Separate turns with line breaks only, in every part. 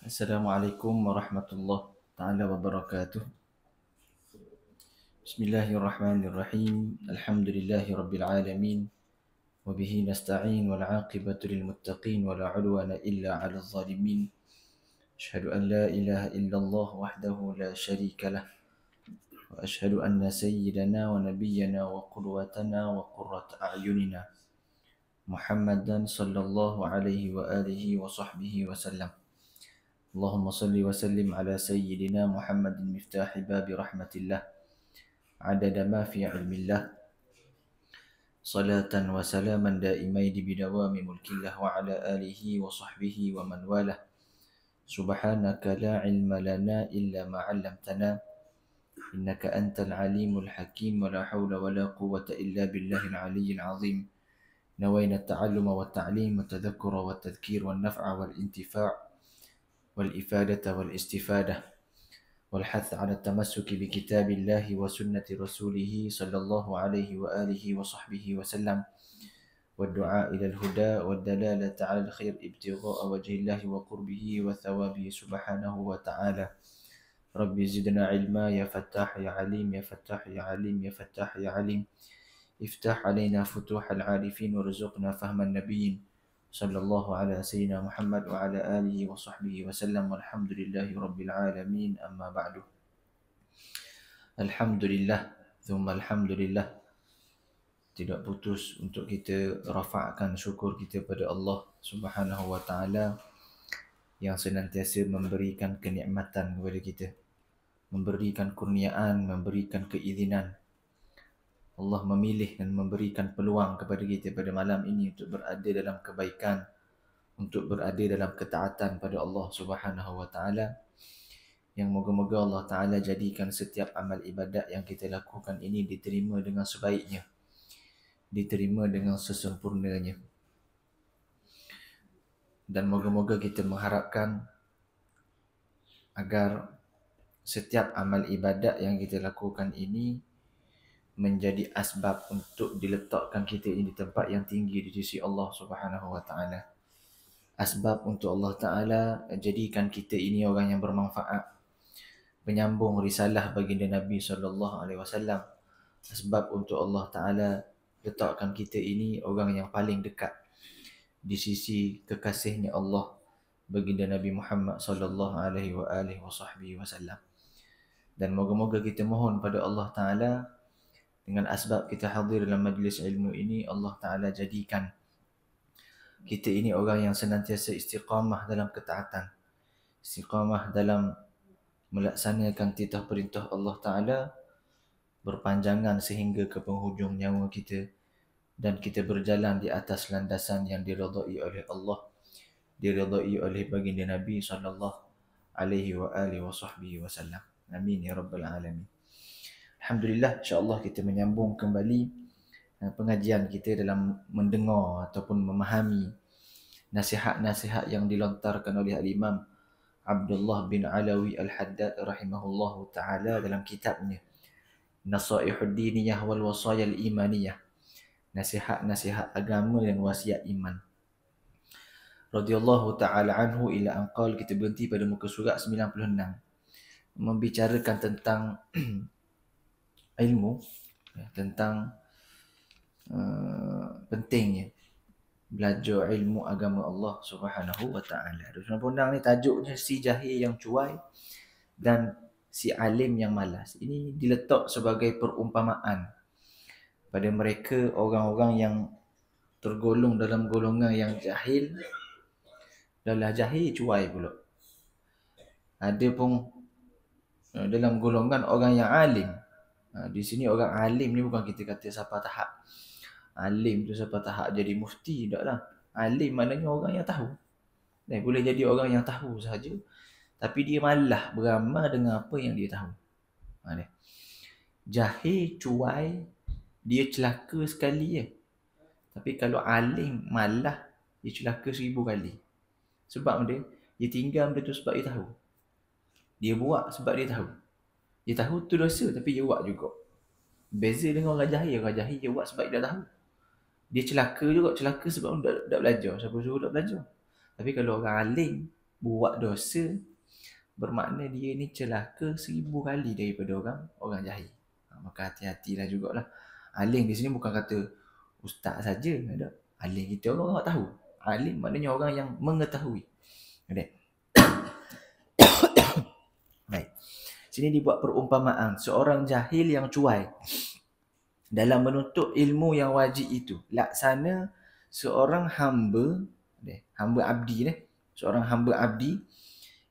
Assalamualaikum warahmatullahi taala wabarakatuh. Bismillahirrahmanirrahim. Alhamdulillahi rabbil alamin. Wa bihi nasta'in wal 'aqibatu lil muttaqin wa la 'udwana illa 'alal zalimin. Asyhadu an la ilaha illallah wahdahu la syarika lah. Wa asyhadu anna sayyidana wa nabiyyana wa qudwatana wa qurrata a'yunina Muhammadan sallallahu alaihi wa alihi wa sahbihi wa sallam. Allahumma salli wa sallim ala sayyidina Muhammadin miftahi babi rahmatillah adada ma fi ilmillah salatan wa salaman daimaini bidawami mulkillah wa ala alihi wa sahbihi wa man walah. Subhanaka la ilma lana illa ma 'allamtana innaka antal alimul hakim wa la hawla wa la quwwata illa billahil aliyyil azim. Nawayna at-ta'alluma wa at-ta'lim wa at-tadhakkura wa at-tadhkir wa an-naf'a wal intifa' والإفادة والاستفادة والحث على التمسك بكتاب الله وسنة رسوله صلى الله عليه وآله وصحبه وسلم والدعاء إلى الهدى والدلالة على الخير ابتغاء وجه الله وقربه وثوابه سبحانه وتعالى. ربي زدنا علما يا فتاح يا عليم يا فتاح يا عليم يا فتاح يا عليم. افتح علينا فتوح العارفين وارزقنا فهم النبيين صلى الله على سيدنا محمد وعلى آله وصحبه وسلم والحمد لله رب العالمين. أما بعد. Alhamdulillah thumma alhamdulillah. Tidak putus untuk kita rafa'kan syukur kita pada Allah Subhanahu wa taala yang senantiasa memberikan kenikmatan kepada kita, memberikan kurniaan, memberikan keizinan. Allah memilih dan memberikan peluang kepada kita pada malam ini untuk berada dalam kebaikan, untuk berada dalam ketaatan pada Allah Subhanahu wa taala, yang moga-moga Allah taala jadikan setiap amal ibadat yang kita lakukan ini diterima dengan sebaiknya, diterima dengan sesempurnanya. Dan moga-moga kita mengharapkan agar setiap amal ibadat yang kita lakukan ini menjadi asbab untuk diletakkan kita ini di tempat yang tinggi di sisi Allah Subhanahu wa taala. Asbab untuk Allah taala jadikan kita ini orang yang bermanfaat, penyambung risalah baginda Nabi sallallahu alaihi wasallam. Asbab untuk Allah taala letakkan kita ini orang yang paling dekat di sisi kekasihnya Allah baginda Nabi Muhammad sallallahu alaihi wasallam. Dan moga-moga kita mohon pada Allah taala dengan asbab kita hadir dalam majlis ilmu ini, Allah Ta'ala jadikan kita ini orang yang senantiasa istiqamah dalam ketaatan, istiqamah dalam melaksanakan titah perintah Allah Ta'ala berpanjangan sehingga ke penghujung nyawa kita, dan kita berjalan di atas landasan yang diridai oleh Allah, diridai oleh baginda Nabi sallallahu alaihi wasallam. Amin ya rabbal alamin. Alhamdulillah, insya-Allah kita menyambung kembali pengajian kita dalam mendengar ataupun memahami nasihat-nasihat yang dilontarkan oleh Al-Imam Abdullah bin Alawi Al-Haddad rahimahullahu taala dalam kitabnya Nasaihud Diniyah wal Wasaya Al-Imaniyah, nasihat-nasihat agama dan wasiat iman. Radhiyallahu taala anhu ila anqal. Kita berhenti pada muka surat 96 membicarakan tentang ilmu, tentang pentingnya belajar ilmu agama Allah Subhanahu wa taala. Dalam undang ni tajuknya si jahil yang cuai dan si alim yang malas. Ini diletak sebagai perumpamaan pada mereka orang-orang yang tergolong dalam golongan yang jahil. Dalam jahil cuai pula. Ada pun dalam golongan orang yang alim. Di sini orang alim ni bukan kita kata siapa tahap alim tu siapa tahap jadi mufti, taklah. Alim maknanya orang yang tahu. Boleh jadi orang yang tahu saja, tapi dia malah beramal dengan apa yang dia tahu. Jahil cuai, dia celaka sekali je. Tapi kalau alim malah, dia celaka 1000 kali. Sebab dia tinggal benda tu sebab dia tahu. Dia buat sebab dia tahu. Dia tahu tu dosa tapi dia buat juga. Beza dengan orang jahil. Orang jahil dia buat sebab dia dah tahu. Dia celaka juga. Celaka sebab tak belajar. Siapa suruh tak belajar. Tapi kalau orang alim, buat dosa, bermakna dia ni celaka 1000 kali daripada orang jahil. Maka hati-hatilah jugalah. Alim di sini bukan kata ustaz saja, ada. Alim kita orang tahu. Alim maknanya orang yang mengetahui. Ada. Baik. Sini dibuat perumpamaan seorang jahil yang cuai dalam menuntut ilmu yang wajib itu. Laksana seorang hamba abdi ni, seorang hamba abdi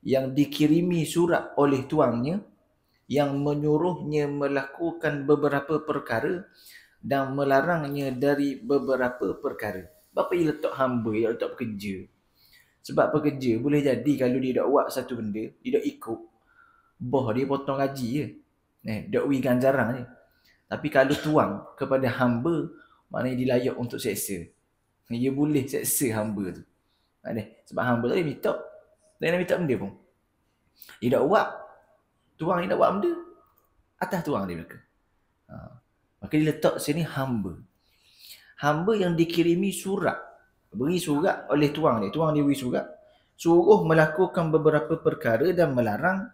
yang dikirimi surat oleh tuannya yang menyuruhnya melakukan beberapa perkara dan melarangnya dari beberapa perkara. Bapa ia letak hamba, ia letak pekerja. Sebab pekerja boleh jadi kalau dia dak buat satu benda, dia dak ikut, boh dia potong gaji je. Dak wi ganjaran je. Tapi kalau tuan kepada hamba, maknanya dia layak untuk seksa. Dia boleh seksa hamba tu. Sebab hamba tu dia minta. Dia nak minta benda pun. Dia dak buat. Tuan dia dak buat benda. Atas tuan dia belaka. Maka dia letak sini hamba. Hamba yang dikirimi surat. Beri surat oleh tuan dia. Tuan dia beri surat. Suruh melakukan beberapa perkara dan melarang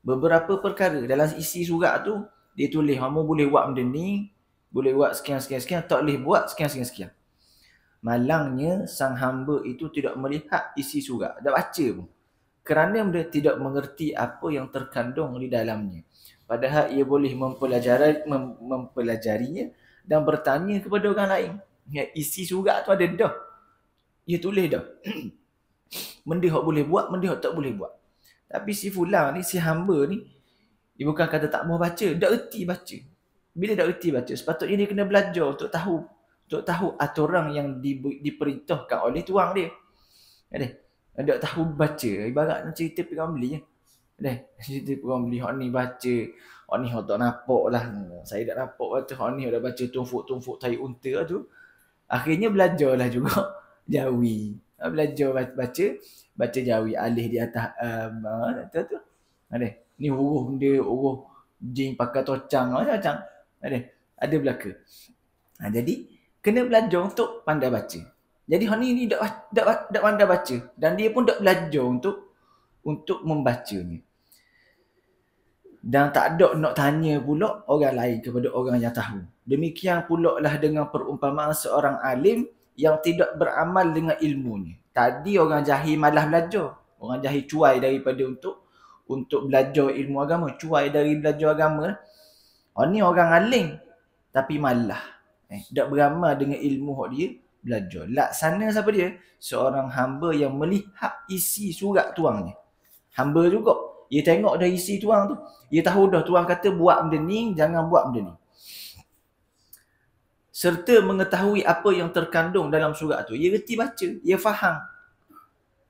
beberapa perkara. Dalam isi surat tu, dia tulis, kamu boleh buat benda ni, boleh buat sekian-sekian, tak boleh buat sekian-sekian. Malangnya, sang hamba itu tidak melihat isi surat. Tak baca pun. Kerana dia tidak mengerti apa yang terkandung di dalamnya. Padahal ia boleh mempelajarinya dan bertanya kepada orang lain. Isi surat tu ada dah. Ia tulis dah. Benda yang boleh buat, benda yang tak boleh buat. Tapi si fulan ni, si hamba ni, dia bukan kata tak mau baca, tak erti baca. Bila tak erti baca, sepatutnya dia kena belajar untuk tahu aturan yang diperintahkan oleh tuan dia. Tak tahu baca, ibarat cerita pergi beli je. Cerita pergi beli, hak ni baca, hak ni hak tak nampak lah. Saya tak nampak kata hak ni dah baca tumfuk tai unta tu. Akhirnya belajarlah juga jawi. Belajar baca jawi, alih di atas tu. Ni huruf dia, huruf jing pakai tocang macam. Ada belaka. Jadi kena belajar untuk pandai baca. Jadi hak ni tak pandai baca dan dia pun tak belajar untuk membacanya. Dan tak ada nak tanya pula orang lain kepada orang yang tahu. Demikian pula lah dengan perumpamaan seorang alim yang tidak beramal dengan ilmunya. Tadi orang jahil malah belajar. Orang jahil cuai daripada untuk belajar ilmu agama. Cuai dari belajar agama. Ni orang alim tapi malah. Tak beramal dengan ilmu yang dia belajar. Laksana siapa dia? Seorang hamba yang melihat isi surat tuannya. Hamba juga. Dia tengok dah isi tuan tu. Dia tahu dah tuan kata buat benda ni, jangan buat benda ni. Serta mengetahui apa yang terkandung dalam surat tu. Ia reti baca, ia faham.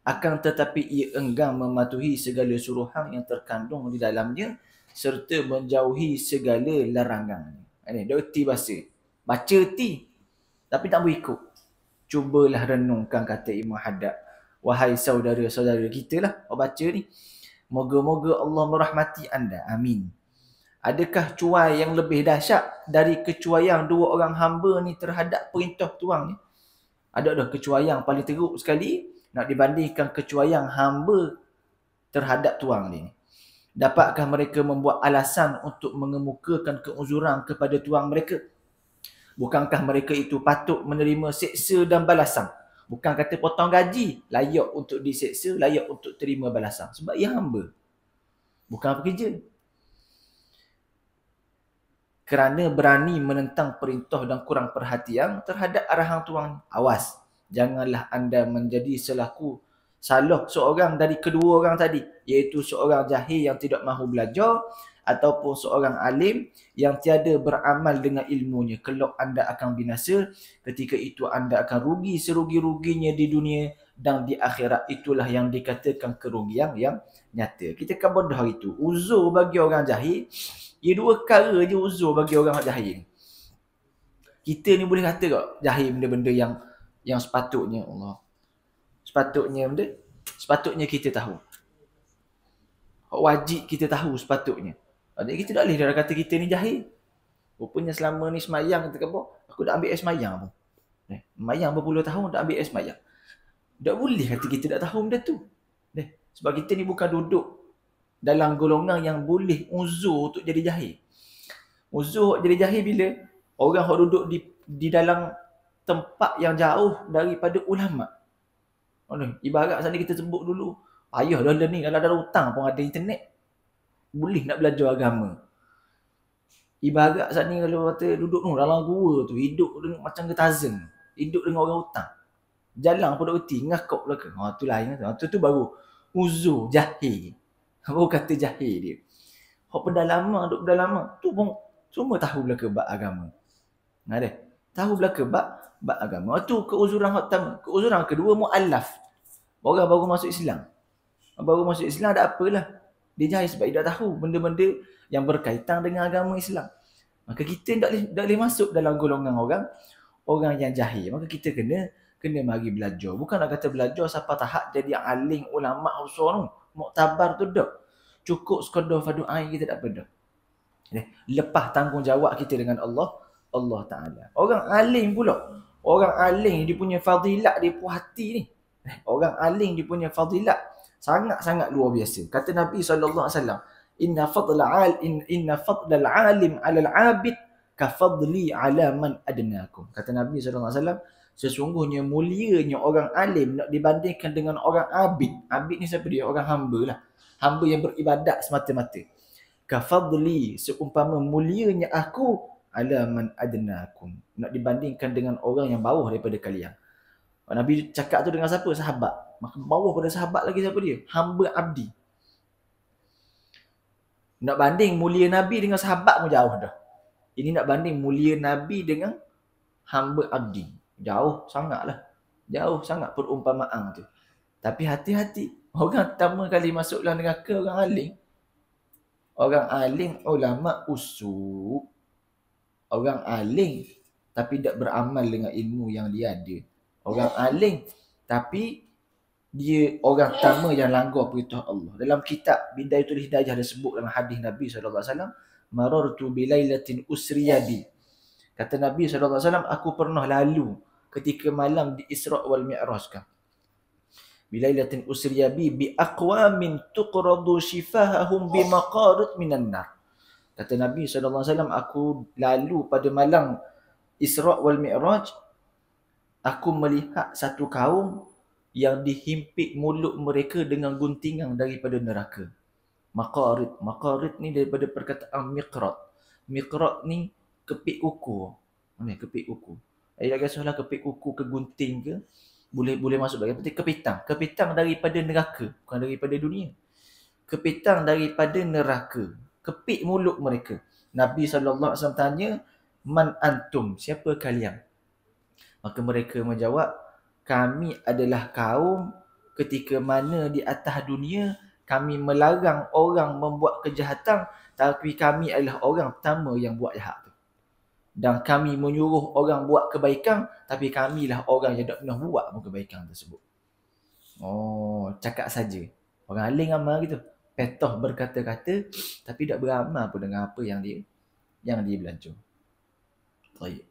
Akan tetapi ia enggan mematuhi segala suruhan yang terkandung di dalamnya serta menjauhi segala larangan. Dia reti bahasa. Baca reti, tapi tak boleh ikut. Cubalah renungkan kata Imam Haddad. Wahai saudara-saudara kita lah, orang baca ni. Moga-moga Allah merahmati anda. Amin. Adakah cuai yang lebih dahsyat dari kecuaian dua orang hamba ni terhadap perintah tuan ni? Ada dah kecuaian paling teruk sekali nak dibandingkan kecuaian hamba terhadap tuan ni. Dapatkah mereka membuat alasan untuk mengemukakan keuzuran kepada tuan mereka? Bukankah mereka itu patut menerima seksa dan balasan? Bukan kata potong gaji, layak untuk diseksa, layak untuk terima balasan. Sebab ia hamba. Bukan pekerja. Kerana berani menentang perintah dan kurang perhatian terhadap arahan tuan. Awas, janganlah anda menjadi salah seorang dari kedua orang tadi. Iaitu seorang jahil yang tidak mahu belajar ataupun seorang alim yang tiada beramal dengan ilmunya. Kelak anda akan binasa, ketika itu anda akan rugi serugi-ruginya di dunia dan di akhirat. Itulah yang dikatakan kerugian yang nyata. Kita kan bodoh hari itu. Uzur bagi orang jahil, ia dua perkara je uzur bagi orang jahil. Kita ni boleh kata tak jahil benda-benda yang sepatutnya Allah. Sepatutnya kita tahu. Wajib kita tahu sepatutnya. Jadi kita tak boleh dah kata kita ni jahil. Rupanya selama ni semayang kita kata, aku dah ambil air semayang pun. Semayang berpuluh tahun dah ambil air semayang. Tak boleh kata kita tak tahu benda tu. Sebab kita ni bukan duduk dalam golongan yang boleh uzur untuk jadi jahil. Uzur jadi jahil bila orang yang duduk di dalam tempat yang jauh daripada ulama. Ibarat sana kita sebut dulu, payah dah ni kalau ada hutang pun ada internet, boleh nak belajar agama. Ibarat sana kalau kata duduk dalam gua tu, hidup dengan macam ketazeng, hidup dengan orang hutang. Jalan pun dah reti, ngakak belakang. Tu lain. Tu baru uzur jahil. Baru kata jahil dia. Hak pedalaman, duduk pedalaman, tu pun semua tahu belaka bab agama. Tahu belaka bab agama. Tu keuzuran hak pertama. Keuzuran kedua, mu'allaf. Orang baru masuk Islam. Baru masuk Islam ada apalah. Dia jahil sebab dia tak tahu benda-benda yang berkaitan dengan agama Islam. Maka kita tak boleh masuk dalam golongan orang yang jahil. Maka kita kena mari belajar. Bukan nak kata belajar siapa tahap jadi alim ulama usul muktabar tu dak. Cukup sekadar fardu ain kita tak apa dah. Lepas tanggungjawab kita dengan Allah Taala. Orang alim pula. Orang alim dia punya fadilat dia puas hati ni. Orang alim dia punya fadilat sangat-sangat luar biasa. Kata Nabi SAW, inna fadlal alim 'alal 'abid ka fadli 'ala man adnakum. Kata Nabi SAW, sesungguhnya mulianya orang alim nak dibandingkan dengan orang abid. Abid ni siapa dia? Orang hamba lah. Hamba yang beribadat semata-mata. Ka fadli, seumpama mulianya aku 'ala man adnakum. Nak dibandingkan dengan orang yang bawah daripada kalian. Nabi cakap tu dengan siapa? Sahabat. Maka bawah pada sahabat lagi siapa dia? Hamba abdi. Nak banding mulia Nabi dengan sahabat pun jauh dah. Ini nak banding mulia Nabi dengan hamba abdi. Jauh sangatlah. Jauh sangat perumpamaan tu. Tapi hati-hati. Orang pertama kali masuk dalam neraka orang alim. Orang alim ulama usul. Orang alim tapi tak beramal dengan ilmu yang dia ada. Orang alim tapi dia orang pertama yang langgar perintah Allah. Dalam kitab Bidayatul Hidayah ada sebut dalam hadis Nabi SAW, marartu bilailatin usriyabi. Kata Nabi SAW, aku pernah lalu ketika malam di Isra' wal Mi'raj kan. Bilailatin usriyabi bi aqwamin tuqradu shifahahum bi maqarid minan nar. Kata Nabi SAW, aku lalu pada malam Isra' wal Mi'raj, aku melihat satu kaum yang dihimpit mulut mereka dengan guntingan daripada neraka. Maqarid. Maqarid ni daripada perkataan miqrat. Miqrat ni kepik kuku. Kepik kuku. Ayat kisahlah kepik kuku ke gunting ke. Boleh masuk bagi. Berarti kepitang. Kepitang daripada neraka. Bukan daripada dunia. Kepitang daripada neraka. Kepik mulut mereka. Nabi SAW tanya, man antum? Siapa kalian? Maka mereka menjawab, kami adalah kaum ketika mana di atas dunia kami melarang orang membuat kejahatan, tapi kami adalah orang pertama yang buat jahat tu. Dan kami menyuruh orang buat kebaikan, tapi kamilah orang yang tak pernah buat kebaikan tersebut. Cakap saja. Orang alim amal gitu. Petoh berkata-kata tapi tak beramal pun dengan apa yang dia belajar. Baik.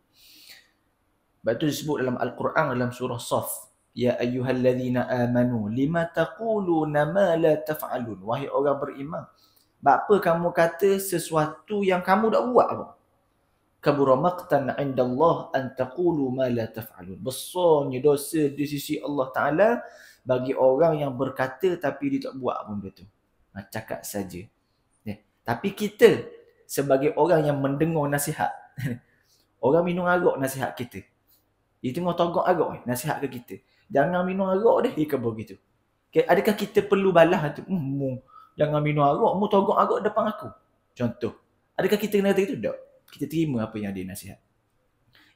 Sebab itu disebut dalam Al-Quran dalam surah Saf, ya ayyuhallazina amanu lima taquluna ma la taf'alun. Wahai orang beriman, apa kamu kata sesuatu yang kamu tak buat apa? Kabura maqtan 'indallah an taqulu ma la taf'alun. Besarnya dosa di sisi Allah Taala bagi orang yang berkata tapi dia tak buat pun betul. Cakap saja. Tapi kita sebagai orang yang mendengar nasihat, orang minum arak nasihat kita. Dia tengok togok arak nasihat ke kita. Jangan minum arak dah, dia kata begitu. Okay, adakah kita perlu balas tu? Jangan minum arak, mu togok arak depan aku. Contoh. Adakah kita kena kata itu? Tak. Kita terima apa yang dia nasihat.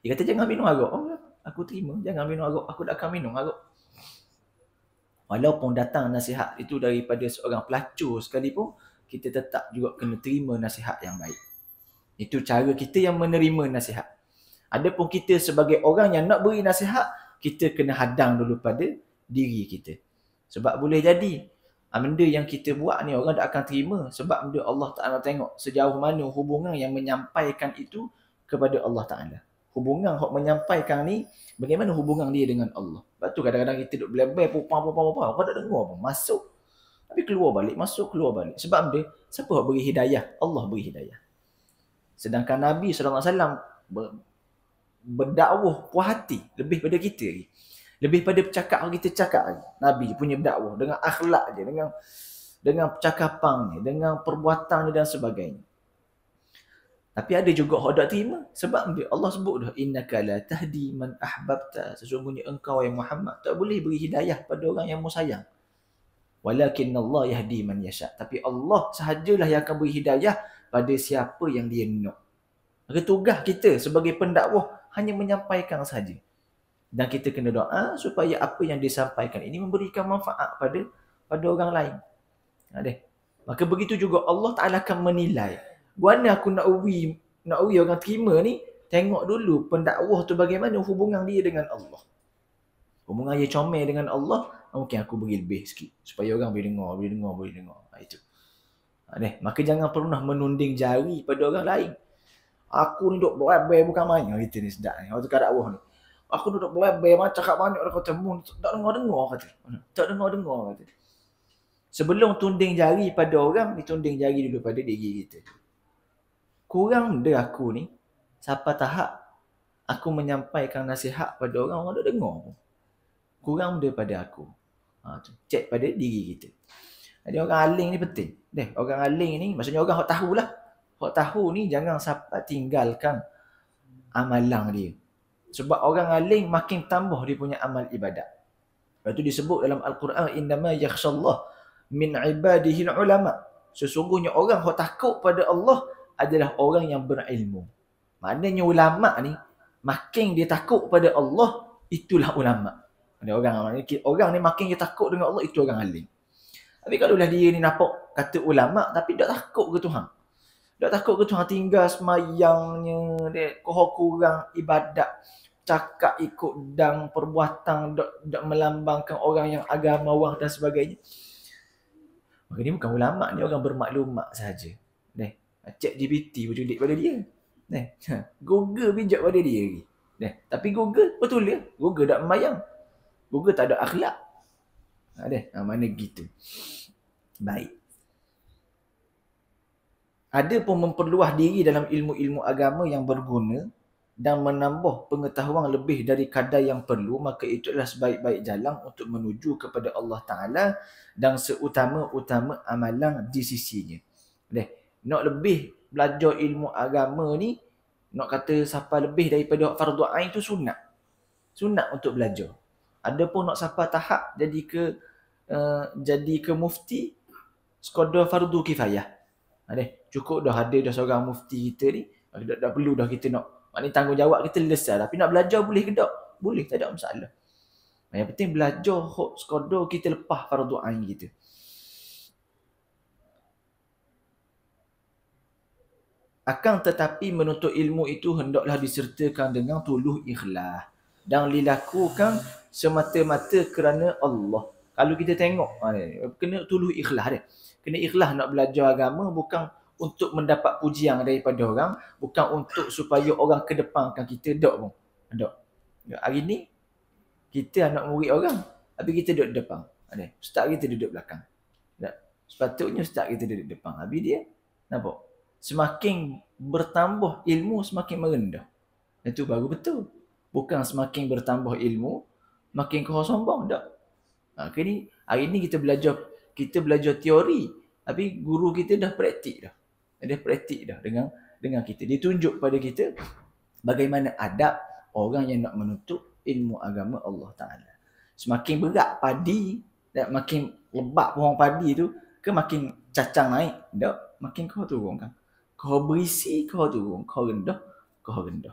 Dia kata jangan minum arak. Aku terima. Jangan minum arak. Aku tak akan minum arak. Walaupun datang nasihat itu daripada seorang pelacur sekalipun, kita tetap juga kena terima nasihat yang baik. Itu cara kita yang menerima nasihat. Adapun kita sebagai orang yang nak beri nasihat, kita kena hadang dulu pada diri kita. Sebab boleh jadi benda yang kita buat ni orang tak akan terima. Sebab benda Allah Ta'ala tengok sejauh mana hubungan yang menyampaikan itu kepada Allah Ta'ala. Hubungan yang menyampaikan ni, bagaimana hubungan dia dengan Allah. Sebab tu kadang-kadang kita duduk belabel, pupang. Apa tak dengar pun. Masuk Tapi keluar balik, masuk, keluar balik. Sebab dia, siapa yang beri hidayah? Allah beri hidayah. Sedangkan Nabi SAW berdakwah puas hati lebih pada kita lagi. Lebih pada bercakap kita cakap lagi. Nabi punya berdakwah dengan akhlak dia, dengan percakapannya, dengan perbuatannya dan sebagainya. Tapi ada juga orang tak terima. Sebab Allah sebut dah, innaka la tahdi man ahbabta. Sesungguhnya engkau yang Muhammad tak boleh beri hidayah pada orang yang mu sayang. Walakin Allah yahdi man yasha. Tapi Allah sahajalah yang akan beri hidayah pada siapa yang dia nak. Maka tugas kita sebagai pendakwah hanya menyampaikan saja. Dan kita kena doa supaya apa yang disampaikan ini memberikan manfaat pada orang lain. Maka begitu juga Allah Ta'ala akan menilai. Guana aku nak uwi orang terima ni, tengok dulu pendakwah tu bagaimana hubungan dia dengan Allah. Hubungan dia comel dengan Allah, mungkin aku beri lebih sikit supaya orang boleh dengar. Itu. Maka jangan pernah menunding jari pada orang lain. Aku ni duk berlebar bukan main. Kita ni sedap ni. Waktu dakwah ni. Aku duduk berlebar macam cakap banyak dah kata mu tak dengar kata. Tak dengar kata. Sebelum tunding jari pada orang, ditunding jari dulu pada diri kita. Kurang dah aku ni, siapa tahap aku menyampaikan nasihat pada orang tak dengar. Kurang daripada aku. Cek pada diri kita. Jadi orang aling ni penting. Orang aling ni, maksudnya orang yang tahulah. Yang tahu ni jangan sampai tinggalkan amalan dia. Sebab orang aling makin tambah dia punya amal ibadat. Lepas tu disebut dalam Al-Quran, innama yakhshallah min ibadihi ulama. Sesungguhnya orang yang takut pada Allah adalah orang yang berilmu. Maknanya ulama ni, makin dia takut pada Allah, itulah ulama. Orang ni makin dia takut dengan Allah, itu orang alim. Tapi kalau lah dia ni nampak kata ulama, tapi tak takut ke Tuhan. Tak takut ke Tuhan, tinggal semayangnya, dia kurang ibadat, cakap ikut dan perbuatan tak melambangkan orang yang agamawan dan sebagainya. Maka ni bukan ulama, ni orang bermaklumat sahaja. Cek GPT berjudik pada dia. Google bijak pada dia lagi. Tapi Google betul dia. Google tak memayang. Google tak ada akhlak. Mana gitu. Baik. Ada pun memperluas diri dalam ilmu-ilmu agama yang berguna dan menambah pengetahuan lebih dari kadar yang perlu, maka itu adalah sebaik-baik jalan untuk menuju kepada Allah Ta'ala dan seutama-utama amalan di sisinya. Nak lebih belajar ilmu agama ni, nak kata siapa lebih daripada fardu ain tu sunat. Sunat untuk belajar. Ada pun nak siapa tahap jadi ke mufti, sekadar fardu kifayah. Cukup dah ada dah seorang mufti kita ni, dah perlu dah kita nak, maknanya tanggungjawab kita lesah. Tapi nak belajar boleh ke tak? Boleh, tak ada masalah. Yang penting belajar sekadar kita lepas fardu ain kita. Akan tetapi menuntut ilmu itu hendaklah disertakan dengan tuluh ikhlas dan dilakukan semata-mata kerana Allah. Kalau kita tengok, kena tuluh ikhlas dia. Kena ikhlas nak belajar agama, bukan untuk mendapat pujian daripada orang, bukan untuk supaya orang kedepankan kita, tak pun. Tak. Hari ni kita anak murid orang, tapi kita duduk depan. Ustaz kita duduk belakang. Tak. Sepatutnya ustaz kita duduk depan. Habis dia nampak? Semakin bertambah ilmu, semakin merendah. Itu baru betul. Bukan semakin bertambah ilmu, makin kau sombong. Tak. Hari ni kita belajar teori, tapi guru kita dah praktik dah. Dia praktik dah dengan kita. Dia tunjuk pada kita bagaimana adab orang yang nak menuntut ilmu agama Allah Ta'ala. Semakin berat padi, makin lebat pohon padi tu, ke makin cacang naik? Tak. Makin kau turun kan. Kau berisi, kau turun. Kau rendah, kau rendah.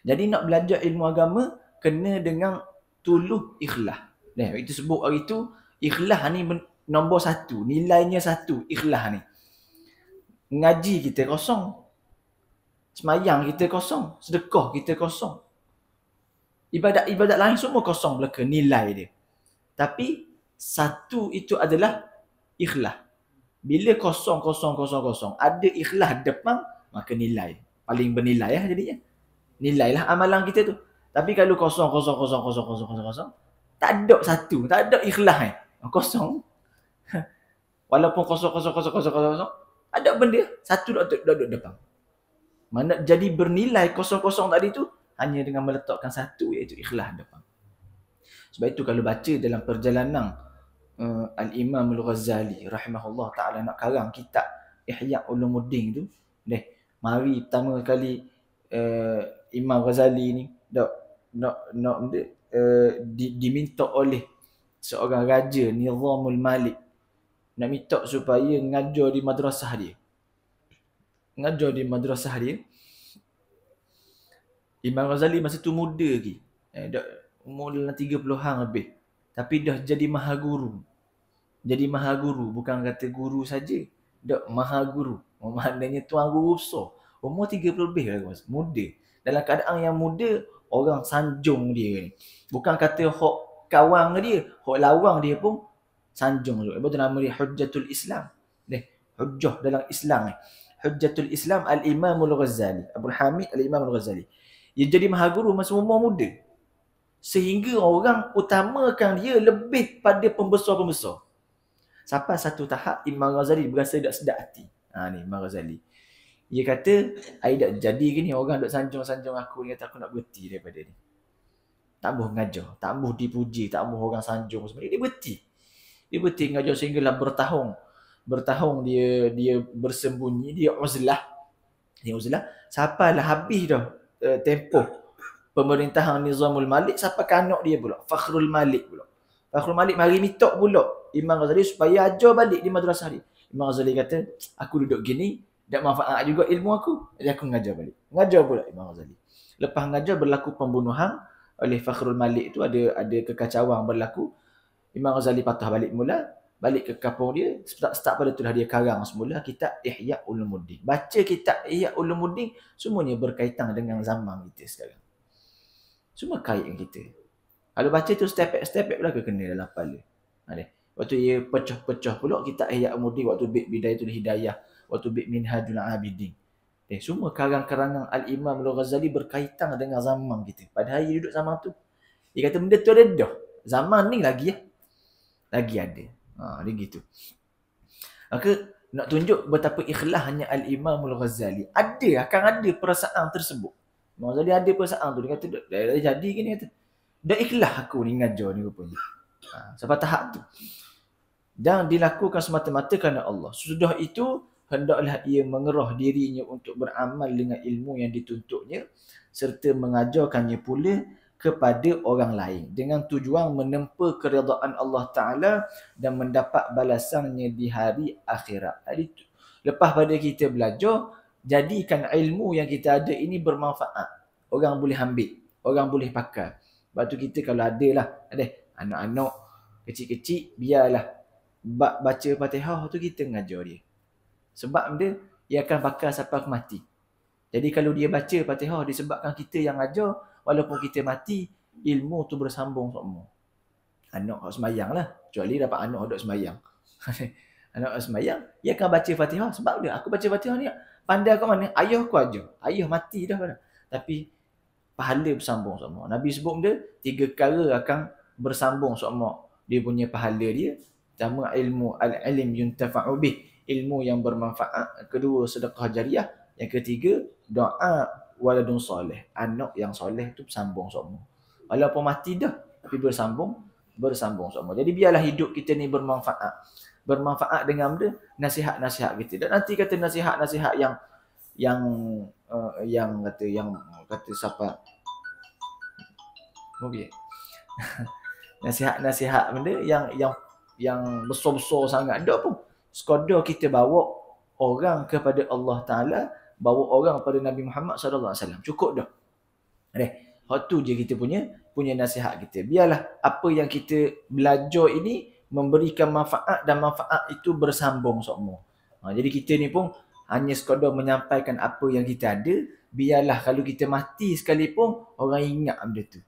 Jadi nak belajar ilmu agama, kena dengan tuluh ikhlas. Itu sebut hari tu, ikhlas ni nombor 1. Nilainya 1, ikhlas ni. Ngaji kita kosong. Semayang kita kosong. Sedekah kita kosong. Ibadat-ibadat lain semua kosong belaka nilai dia. Tapi, 1 itu adalah ikhlas. Bila kosong, ada ikhlas depan, maka nilai. Paling bernilai jadinya. Nilailah amalan kita tu. Tapi kalau kosong, tak ada 1, tak ada ikhlas kosong. Walaupun kosong, ada benda satu duduk depan. Mana jadi bernilai kosong-kosong tadi tu hanya dengan meletakkan satu, iaitu ikhlas depan. Sebab itu kalau baca dalam perjalanan Al-Imam Al-Ghazali rahimahullah ta'ala nak karang kitab Ihya Ulumuddin tu, mari pertama kali Imam Ghazali ni diminta oleh seorang raja Nizamul Malik nak minta supaya ngajar di madrasah dia. Imam Ghazali masa tu muda lagi. Dah umur dalam 30-an lebih. Tapi dah jadi maha guru. Bukan kata guru saja. Dah maha guru. Maknanya tuan guru besar. Umur 30 lebih lah, muda. Dalam keadaan yang muda, orang sanjung dia ni. Bukan kata hok kawang dia, hok lawang dia pun sanjung tu. Betul nama dia Hujjatul Islam. Hujjah dalam Islam ni. Hujjatul Islam Al-Imam Al-Ghazali. Abdul Hamid Al-Imam Al-Ghazali. Dia jadi maha guru masa umur muda. Sehingga orang utamakan dia lebih pada pembesar-pembesar. Sampai satu tahap Imam Ghazali berasa tak sedap hati. Ni Imam Ghazali. Dia kata, "Ai dak jadi gini orang duk sanjung-sanjung aku, dia kata aku nak berhenti daripada ni. Tak mahu ngajar, tak mahu dipuji, tak mahu orang sanjung semua. Dia berhenti. Dia berhenti ngajar sehinggalah bertahun dia bersembunyi, dia uzlah. Sampailah habis dah tempoh pemerintahan Nizamul Malik sampai ke anak dia pula, Fakhrul Malik pula. Fakhrul Malik mari minta pula Imam Ghazali supaya ajar balik di madrasah dia. Imam Ghazali kata, aku duduk gini, tak manfaat juga ilmu aku, jadi aku ngajar balik. Ngajar pula Imam Ghazali. Lepas ngajar berlaku pembunuhan oleh Fakhrul Malik tu, ada kekacauan berlaku. Imam Ghazali patah balik ke kampung dia. Start pada itulah dia karang semula kitab Ihya Ulumuddin. Baca kitab Ihya Ulumuddin, semuanya berkaitan dengan zaman kita sekarang. Semua kait dengan kita. Kalau baca tu step pula kena dalam kepala. Waktu ia pecah-pecah pula kitab Ihya Ulumuddin, waktu Bidayatul Hidayah, waktu Minhajul Abidin. Semua karang-karangan Al-Imam Al-Ghazali berkaitan dengan zaman kita. Pada hari duduk zaman tu. Dia kata benda tu ada dah. Zaman ni lagi ada. Dia gitu. Maka nak tunjuk betapa ikhlasnya Al-Imam Al-Ghazali. Akan ada perasaan tersebut. Imam Ghazali ada perasaan tu. Dia kata, dah jadi gini kata. Dah ikhlas aku ni ngajar ni rupanya. Sampai tahap tu. Dan dilakukan semata-mata kerana Allah. Sudah itu, hendaklah ia mengerah dirinya untuk beramal dengan ilmu yang dituntutnya serta mengajarkannya pula kepada orang lain dengan tujuan menempa keridaan Allah Ta'ala dan mendapat balasannya di hari akhirat. Lepas pada kita belajar, jadikan ilmu yang kita ada ini bermanfaat. Orang boleh ambil, orang boleh pakai. Sebab tu kita kalau ada anak-anak kecil-kecil, biarlah baca Fatihah tu kita ngajar dia. Sebab dia akan pakai sampai mati. Jadi kalau dia baca Fatihah disebabkan kita yang ajar, walaupun kita mati, ilmu tu bersambung semua. Anak semayang lah. Kecuali dapat anak duduk semayang. Anak semayang, dia akan baca Fatihah. Sebab dia, aku baca Fatihah ni, pandai kat mana? Ayah aku ajar. Ayah mati dah. Tapi, pahala bersambung semua. Nabi sebut dia, 3 perkara akan bersambung semua. Dia punya pahala dia. Pertama, ilmu al-ilm yuntafa'u bih. Ilmu yang bermanfaat. Kedua, sedekah jariah. Yang ketiga, doa waladun soleh. Anak yang soleh tu bersambung semua. Walaupun mati dah, tapi bersambung semua. Jadi biarlah hidup kita ni bermanfaat. Bermanfaat dengan benda nasihat-nasihat kita. Dan nanti kata nasihat-nasihat yang kata siapa? Okey. Nasihat-nasihat benda yang besar-besar sangat. Tak pun. Sekadar kita bawa orang kepada Allah Ta'ala, bawa orang kepada Nabi Muhammad SAW. Cukup dah. Hak tu je kita punya nasihat kita. Biarlah apa yang kita belajar ini memberikan manfaat dan manfaat itu bersambung semua. Jadi kita ni pun hanya sekadar menyampaikan apa yang kita ada. Biarlah kalau kita mati sekalipun, orang ingat benda tu.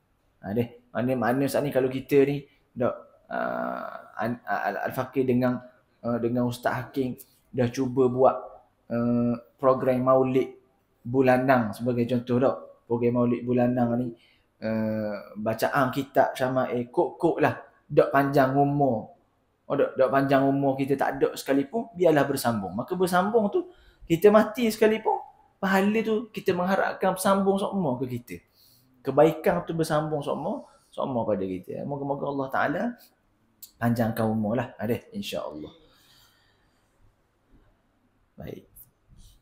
Makna saat ni kalau kita ni Al-Faqih dengan Ustaz Hakim dah cuba buat program maulid bulanan sebagai contoh dah. Program maulid bulanan ni bacaan kitab Syama'il kok lah dak panjang umur Dok panjang umur kita tak ada sekalipun, biarlah bersambung. Maka bersambung tu, kita mati sekalipun, pahala tu kita mengharapkan bersambung seumur ke kita. Kebaikan tu bersambung seumur pada kita. Moga-moga Allah Ta'ala panjangkan umur lah. InsyaAllah. Baik.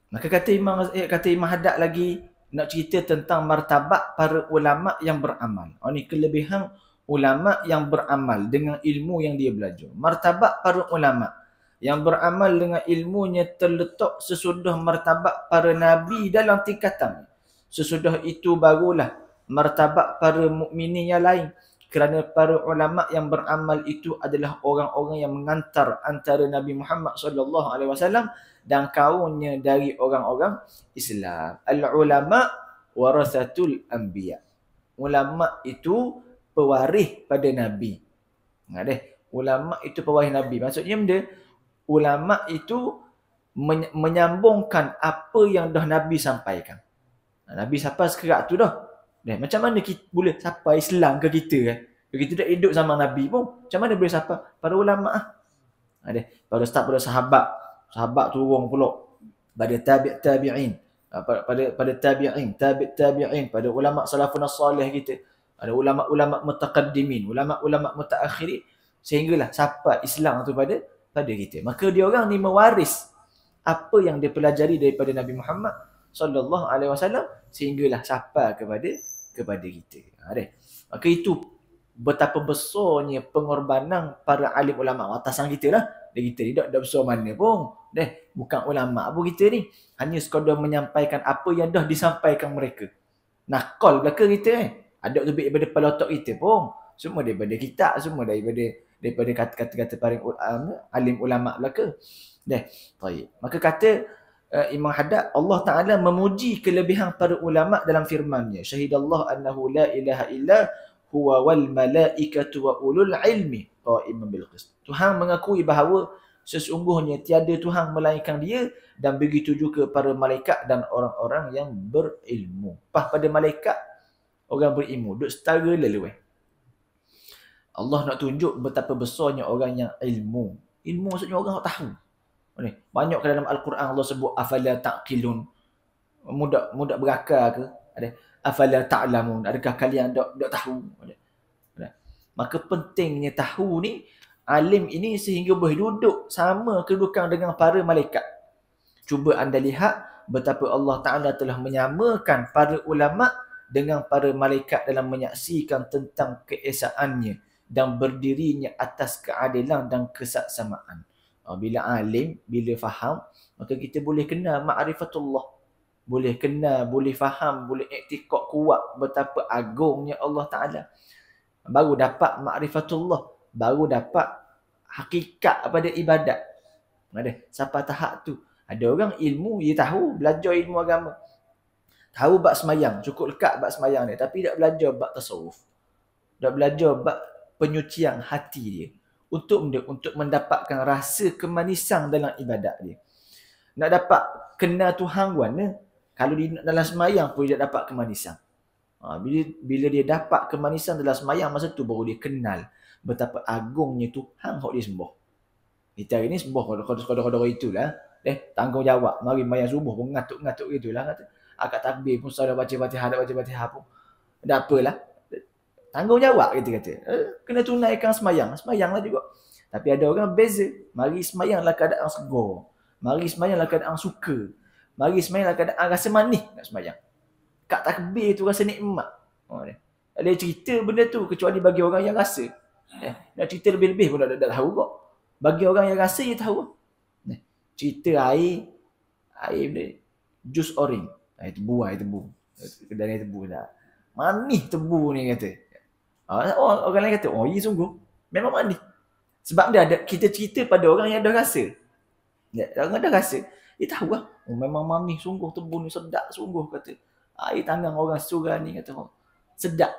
Maka kata Imam Haddad lagi, nak cerita tentang martabat para ulama yang beramal. Ini kelebihan ulama yang beramal dengan ilmu yang dia belajar. Martabat para ulama yang beramal dengan ilmunya terletak sesudah martabat para nabi dalam tingkatan. Sesudah itu barulah martabat para mukminin yang lain. Kerana para ulama yang beramal itu adalah orang-orang yang mengantar antara Nabi Muhammad SAW dan kaumnya dari orang-orang Islam. Al-ulama warasatul anbiya. Ulama itu pewaris pada Nabi. Ulama itu pewaris Nabi. Maksudnya benda, ulama itu menyambungkan apa yang dah Nabi sampaikan. Nabi sampai sekerat tu dah. Macam mana kita boleh sampai Islam ke kita kan? Kita dah hidup zaman Nabi pun, macam mana boleh sampai? Para ulama pada start pada sahabat turun pula pada tabi'in, pada tabi'in, pada ulama salafun salih kita, ada ulama mutaqaddimin, ulama mutaakhirin, sehinggalah sampai Islam tu pada kita. Maka dia orang ni mewaris apa yang dia pelajari daripada Nabi Muhammad sallallahu alaihi wasallam sehinggalah sampai kepada kita. Maka itu betapa besarnya pengorbanan para alim ulama atasan kita lah. Kita tidak besar mana pun. Bukan ulama pun kita ni. Hanya sekadar menyampaikan apa yang dah disampaikan mereka. Nakal belaka kita ada lebih daripada kepala otak kita pun. Semua daripada kitab, semua daripada kata-kata para alim ulama belaka. Baik. Maka kata Imam Haddad, Allah Ta'ala memuji kelebihan para ulama dalam firman-Nya. Syahidallah annahu la ilaha illa huwa wal malaikatu wa ulul ilmi qa'iman bil qist. Tuhan mengakui bahawa sesungguhnya tiada Tuhan melainkan Dia dan begitu juga para malaikat dan orang-orang yang berilmu. Pada malaikat, orang berilmu, duk setara lalu. Allah nak tunjuk betapa besarnya orang yang ilmu. Ilmu maksudnya orang yang tahu. Banyak ke dalam Al-Quran Allah sebut afala taqilun. Mudak berakal ke? Afala ta'lamun. Adakah kalian tak tahu? Maka pentingnya tahu ni, alim ini sehingga boleh duduk sama kedudukan dengan para malaikat. Cuba anda lihat betapa Allah Ta'ala telah menyamakan para ulama dengan para malaikat dalam menyaksikan tentang keesaannya dan berdirinya atas keadilan dan kesaksamaan. Bila alim, bila faham, maka kita boleh kenal ma'rifatullah. Boleh kenal, boleh faham, boleh iktikad kuat betapa agungnya Allah Ta'ala. Baru dapat ma'rifatullah. Baru dapat hakikat pada ibadat. Sampai tahap tu. Ada orang ilmu, dia tahu, belajar ilmu agama. Tahu bab semayang, cukup lekat bab semayang dia. Tapi tak belajar bab tasawuf. Tak belajar bab penyucian hati dia. Untuk mendapatkan rasa kemanisan dalam ibadat dia. Nak dapat kenal Tuhan mana? Kalau dia dalam semayang pun dia tak dapat kemanisan. Bila dia dapat kemanisan dalam semayang, masa tu baru dia kenal betapa agungnya Tuhan yang dia sembah. Kita hari ni sembah kodok-kodok itulah. Tanggungjawab. Mari mayang subuh pun ngatuk-ngatuk gitulah. Akad takbir pun sudah baca Fatihah, ada baca Fatihah pun. Tak apalah. Tanggungjawab kita kata. Kena tunaikan semayang. Semayanglah juga. Tapi ada orang beza. Mari semayanglah keadaan segar. Mari semayanglah keadaan suka. Mari semayanglah keadaan rasa manis nak semayang. Kat takbir tu rasa nikmat. Ada cerita benda tu kecuali bagi orang yang rasa. Nak cerita lebih-lebih pun tak tahu kok. Bagi orang yang rasa dia tahu. Cerita air jus orange. Air tebu. Kedai tebu dah. Manis tebu ni kata. Orang lain kata, ya sungguh. Memang manis. Sebab dia ada, kita cerita pada orang yang dah rasa. Orang dah rasa. Dia tahu lah. Memang manis sungguh tebu ni. Sedap sungguh kata. Air tangan orang surah ni kata. Sedap.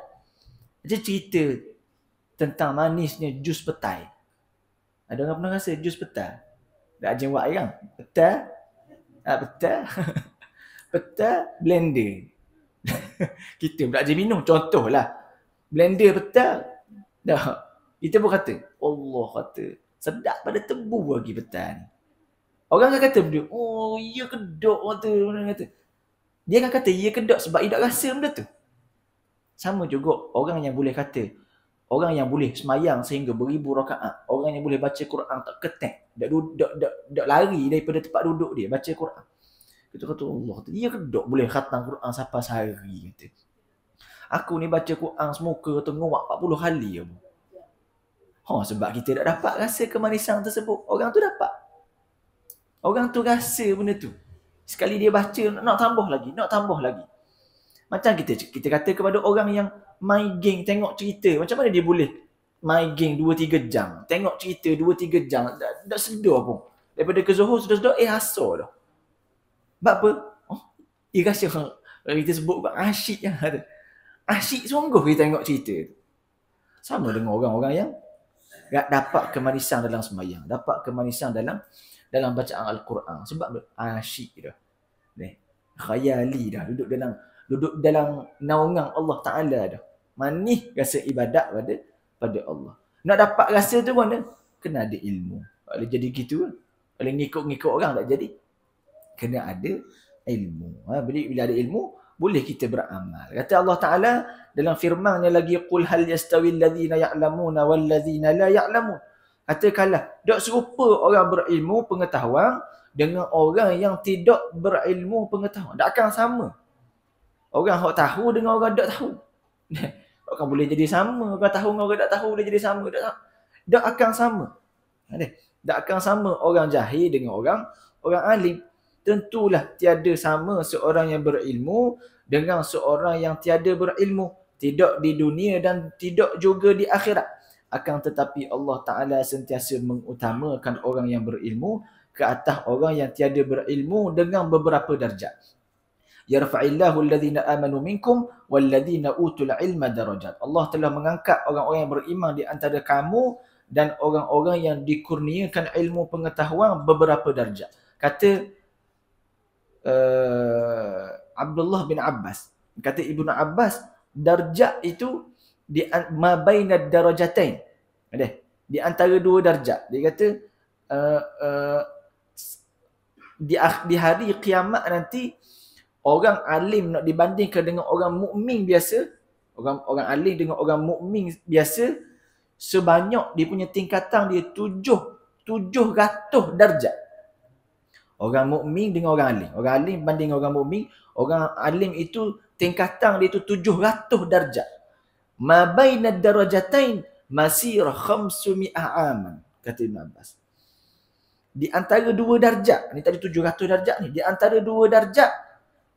Dia cerita tentang manisnya jus petai. Ada orang pernah rasa jus petai? Tak ajar buat kan? Petai? Petai? Petai blender. Kita tak ajar minum. Contohlah. Blender petai. Dah. Kita pun kata. Allah kata. Sedap pada tebu lagi petang ni. Orang akan kata benda, oh ya kedok kata, orang kata. Dia akan kata ya kedok sebab dia tak rasa benda tu. Sama juga orang yang boleh kata, orang yang boleh semayang sehingga beribu rakaat, orang yang boleh baca Quran tak ketek, tak lari daripada tempat duduk dia baca Quran. Kita kata Allah, dia kedok boleh khatam Quran sampai sehari kata. Aku ni baca Quran semuka tengok 40 kali ya. Sebab kita tak dapat rasa kemanisan tersebut. Orang tu dapat. Orang tu rasa benda tu. Sekali dia baca nak tambah lagi, nak tambah lagi. Macam kita kata kepada orang yang main game tengok cerita, macam mana dia boleh main game 2-3 jam, tengok cerita 2-3 jam, tak sedar pun. Daripada ke Zohor sudah sedar, hasar dah. Sebab apa? Dia rasa kita sebut asyik yang ada. Asyik sungguh kita tengok cerita tu. Sama dengan orang-orang yang dapat kemanisan dalam sembahyang, dapat kemanisan dalam bacaan Al-Quran. Sebab asyik dah. Khayali dah. Duduk dalam naungan Allah Ta'ala dah. Manis rasa ibadat pada Allah. Nak dapat rasa tu mana? Kena ada ilmu. Kalau jadi gitu, kalau ngikut-ngikut orang tak jadi. Kena ada ilmu. Bila ada ilmu, boleh kita beramal. Kata Allah Ta'ala dalam firman-Nya lagi, qul hal yastawi alladhina ya'lamuna wal ladzina la ya'lamun. Katakanlah, tak serupa orang berilmu pengetahuan dengan orang yang tidak berilmu pengetahuan. Tak akan sama. Orang yang tahu dengan orang tak tahu. Orang boleh jadi sama. Orang tahu dengan orang tak tahu boleh jadi sama. Tak akan sama. Tak akan sama orang jahil dengan orang alim. Tentulah tiada sama seorang yang berilmu dengan seorang yang tiada berilmu. Tidak di dunia dan tidak juga di akhirat. Akan tetapi Allah Ta'ala sentiasa mengutamakan orang yang berilmu ke atas orang yang tiada berilmu dengan beberapa darjat. Yarfa'illahu alladhina amanu minkum walladhina utul ilma darajat. Allah telah mengangkat orang-orang yang beriman di antara kamu dan orang-orang yang dikurniakan ilmu pengetahuan beberapa darjat. Kata Abdullah bin Abbas, kata Ibnu Abbas, darjat itu di mabainad darajatain. Di antara dua darjat. Dia kata di hari kiamat nanti orang alim nak dibandingkan dengan orang mukmin biasa, orang alim dengan orang mukmin biasa, sebanyak dia punya tingkatan dia 700 darjat. Orang mukmin dengan orang alim. Orang alim banding orang mukmin, orang alim itu tingkatan dia itu 700 darjat. Ma bainad darajatain masir 500 aman, kata Ibn Abbas. Di antara dua darjat, ni tadi 700 darjat ni, di antara dua darjat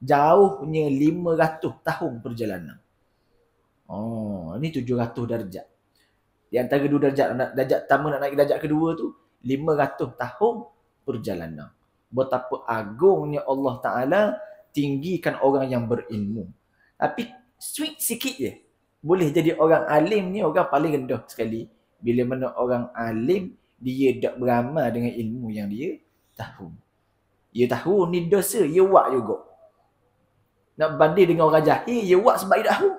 jauhnya 500 tahun perjalanan. Ni 700 darjat. Di antara dua darjat, darjat pertama nak naik darjat kedua tu 500 tahun perjalanan. Betapa agungnya Allah Ta'ala tinggikan orang yang berilmu. Tapi sweet sikit je. Boleh jadi orang alim ni orang paling rendah sekali. Bila mana orang alim, dia tak beramal dengan ilmu yang dia tahu. Dia tahu ni dosa, dia buat juga. Nak banding dengan orang jahil, dia buat sebab dia tahu.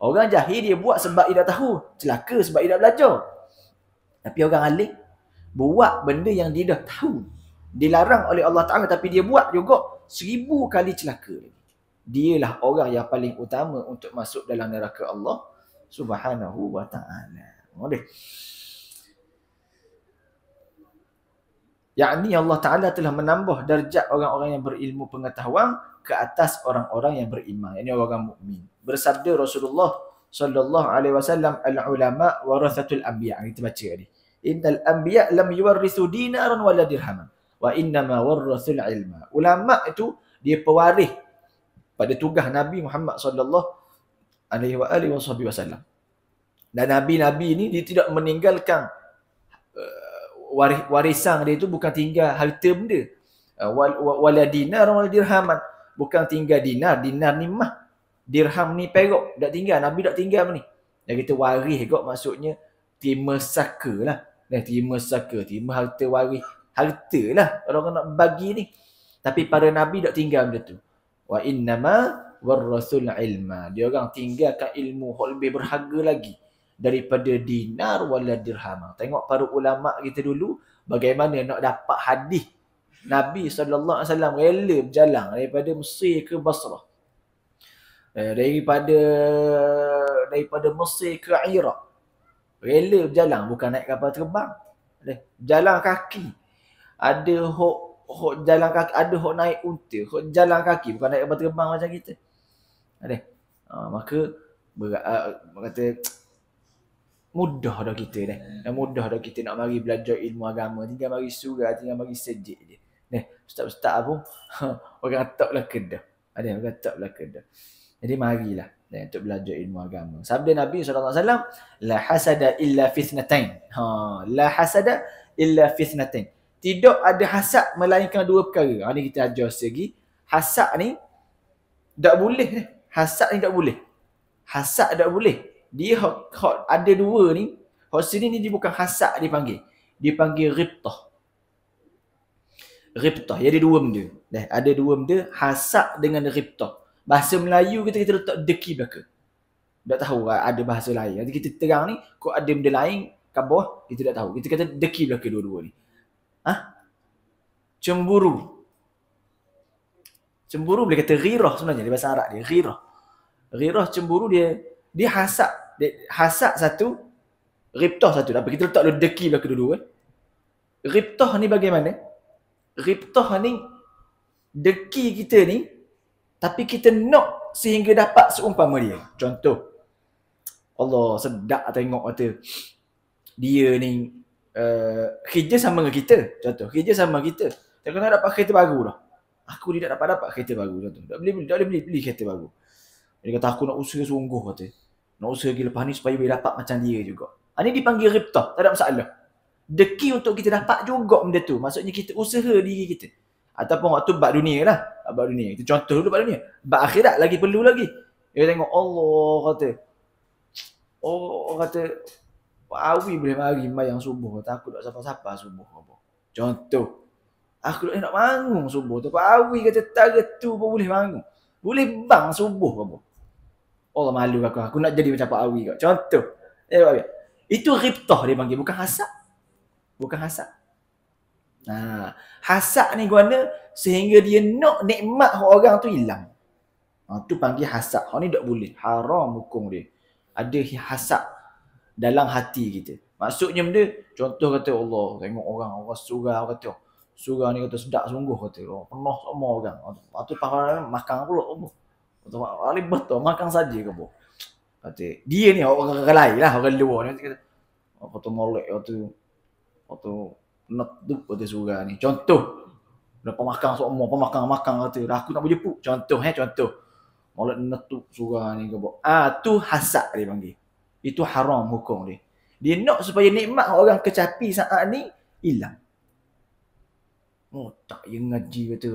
Orang jahil dia buat sebab dia tak tahu. Celaka sebab dia tak belajar. Tapi orang alim, buat benda yang dia dah tahu. Dilarang oleh Allah Ta'ala tapi dia buat juga 1000 kali celaka. Dialah orang yang paling utama untuk masuk dalam neraka Allah Subhanahu wa Ta'ala. Yakni Allah Ta'ala telah menambah darjat orang-orang yang berilmu pengetahuan ke atas orang-orang yang beriman. Ini orang mukmin. Bersabda Rasulullah sallallahu alaihi wasallam, al-ulama warathatul anbiya. Kita baca tadi. Innal anbiya lam yuwarrithu dinaran wala dirhaman wa innama warrathul ilma. Ulama itu dia pewaris pada tugas Nabi Muhammad sallallahu alaihi wasallam. Dan nabi-nabi ni dia tidak meninggalkan warisan dia itu bukan tinggal harta benda. Wala dinar wala dirhaman, bukan tinggal dinar ni mah, dirham ni perak, tak tinggal. Nabi tak tinggal ni. Yang kita waris kok maksudnya terima saka lah. Terima saka, terima harta waris. Harta lah orang nak bagi ni. Tapi para Nabi tak tinggal benda tu. Wa innama warrasul ilma. Dia orang tinggalkan ilmu yang lebih berharga lagi. daripada dinar wala dirham. Tengok para ulama kita dulu bagaimana nak dapat hadis Nabi SAW rela berjalan daripada Mesir ke Basrah. Daripada Mesir ke Iraq. Rela berjalan, bukan naik kapal terbang. Jalan kaki. Ada hok jalan kaki, ada hok naik unta, hok jalan kaki, bukan naik kapal terbang macam kita. Maka kata mudah dah kita dah. Mudah dah kita nak mari belajar ilmu agama, tinggal mari surah, tinggal mari sejik je. Ustaz-ustaz pun orang taklah kedah. Orang taklah kedah. Jadi marilah untuk belajar ilmu agama. Sabda Nabi SAW, la hasada illa fitnatain. La hasada illa fitnatain. Tidak ada hasad melainkan dua perkara. Ni kita ajar segi. Hasad ni tak boleh. Hasad ni tak boleh. Hasad tak boleh. Dia ada dua ni. Hak sini ni dia bukan hasad dipanggil. Dipanggil ribtah. Ribtah. Dia ada dua benda. Ada dua benda. Hasad dengan ribtah. Bahasa Melayu kita letak deki belaka. Tak tahu ada bahasa lain. Nanti kita terang ni, kok ada benda lain kat bawah, kita tak tahu. Kita kata deki belaka dua-dua ni. Cemburu. Cemburu boleh kata ghirah sebenarnya di bahasa Arab dia. Ghirah. Ghirah cemburu dia hasad. Hasad satu, ribtah satu. Tapi kita letak deki belaka dua-dua. Ribtah ni bagaimana? Ribtah ni deki kita ni, tapi kita nak sehingga dapat seumpama dia. Contoh, Allah sedap tengok kata dia ni kerja sama dengan kita. Contoh, kerja sama kita. Tapi nak dapat kereta baru dah. Aku dia tak dapat kereta baru. Contoh, tak boleh beli kereta baru. Dia kata aku nak usaha sungguh kata. Nak usaha lagi lepas ni supaya boleh dapat macam dia juga. Ini dipanggil ribtah, tak ada masalah. Deki untuk kita dapat juga benda tu. Maksudnya kita usaha diri kita. Ataupun waktu bab dunia lah. Bab dunia. Itu contoh dulu bab dunia. Bab akhirat lagi perlu lagi. Dia tengok Allah kata. Pak Awi boleh mari mayang subuh. Kata aku tak siapa-siapa subuh. Contoh. Aku nak bangun subuh. Pak Awi kata tak tu pun boleh bangun. Boleh bang subuh. Allah malu aku. Aku nak jadi macam Pak Awi. Contoh. Itu ribtah dia panggil. Bukan hasad. Bukan hasad. Hasad ni guna sehingga dia nak nikmat orang tu hilang. Tu panggil hasad. Ni tak boleh. Haram hukum dia. Ada hasad dalam hati kita. Maksudnya benda, contoh kata Allah, tengok orang surau kata, surau ni kata sedap sungguh kata. Penuh semua orang. Tu pahala makan pula. Ali betul makan saja ke boh. Kata dia ni orang lain lah, orang luar ni kata. Kata molek kata nak duk kata surau ni. Contoh dah pemakan semua, pemakan kata dah aku nak berjepuk. Contoh contoh. Molek netuk surau ni ke boh. Tu hasad dia panggil. Itu haram hukum dia. Dia nak supaya nikmat orang kecapi saat ni hilang. Tak ia ngaji kata.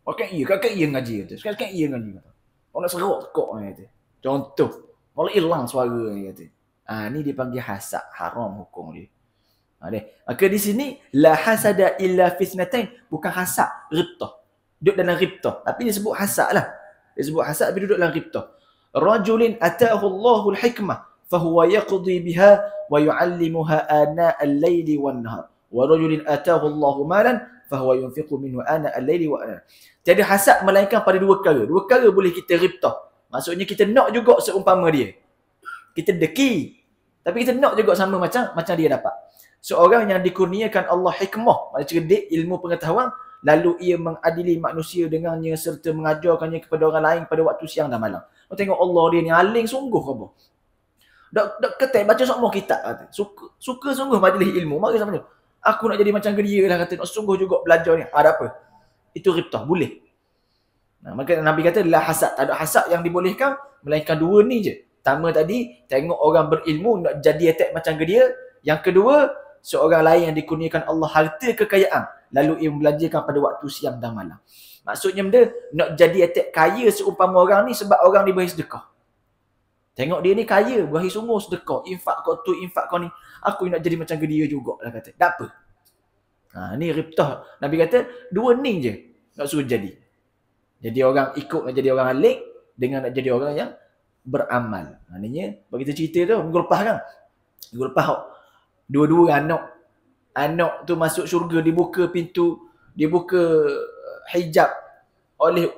Kakak ia ngaji kata. Sekarang ia ngaji kata. Orang nak serok tekok ni kata. Contoh. Molek hilang suara ni kata. Ni dia panggil hasad, haram hukum dia. Maka di sini la hasada illa fitnatain, bukan hasad, ribtah. Duduk dalam ribtah, tapi dia sebut hasad lah. Dia sebut hasad tapi duduk dalam ribtah. Rajulin ataahu Allahul hikmah fahuwa yaqdi biha wa yu'allimuha ana al-laili wan nahar. Wa rajulin ataahu Allahu malan fahuwa yunfiqu minhu ana al-laili wa ana. Jadi hasad melainkan pada dua perkara. Dua perkara boleh kita ribtah. Maksudnya kita nak juga seumpama dia. Kita deki, tapi kita nak juga sama macam dia dapat. Seorang yang dikurniakan Allah hikmah, maknanya cerdik, ilmu pengetahuan, lalu ia mengadili manusia dengannya serta mengajarkannya kepada orang lain pada waktu siang dan malam. Tengok Allah dia ni aling sungguh apa. Dak kata baca semua kitab kata. Suka sungguh majlis ilmu, mari sama dia. Aku nak jadi macam dia lah kata, nak sungguh juga belajar ni. Ada apa? Itu ribtah, boleh. Maka Nabi kata la hasad, tak ada hasad yang dibolehkan melainkan dua ni je. Pertama tadi, tengok orang berilmu nak jadi attack macam dia. Yang kedua, seorang lain yang dikurniakan Allah harta kekayaan, lalu ia membelanjakan pada waktu siang dan malam. Maksudnya benda, nak jadi attack kaya seumpama orang ni sebab orang ni beri sedekah. Tengok dia ni kaya, beri sungguh sedekah, infak kau tu, infak kau ni. Aku nak jadi macam dia juga lah kata. Tak apa. Ni ribtah. Nabi kata, dua ni je nak suruh jadi. Jadi orang ikut nak jadi orang alik dengan nak jadi orang yang beramal. Maknanya, bagi kita cerita tu, minggu lepas kan? Minggu lepas, dua-dua anak tu masuk syurga, dibuka pintu, dibuka hijab oleh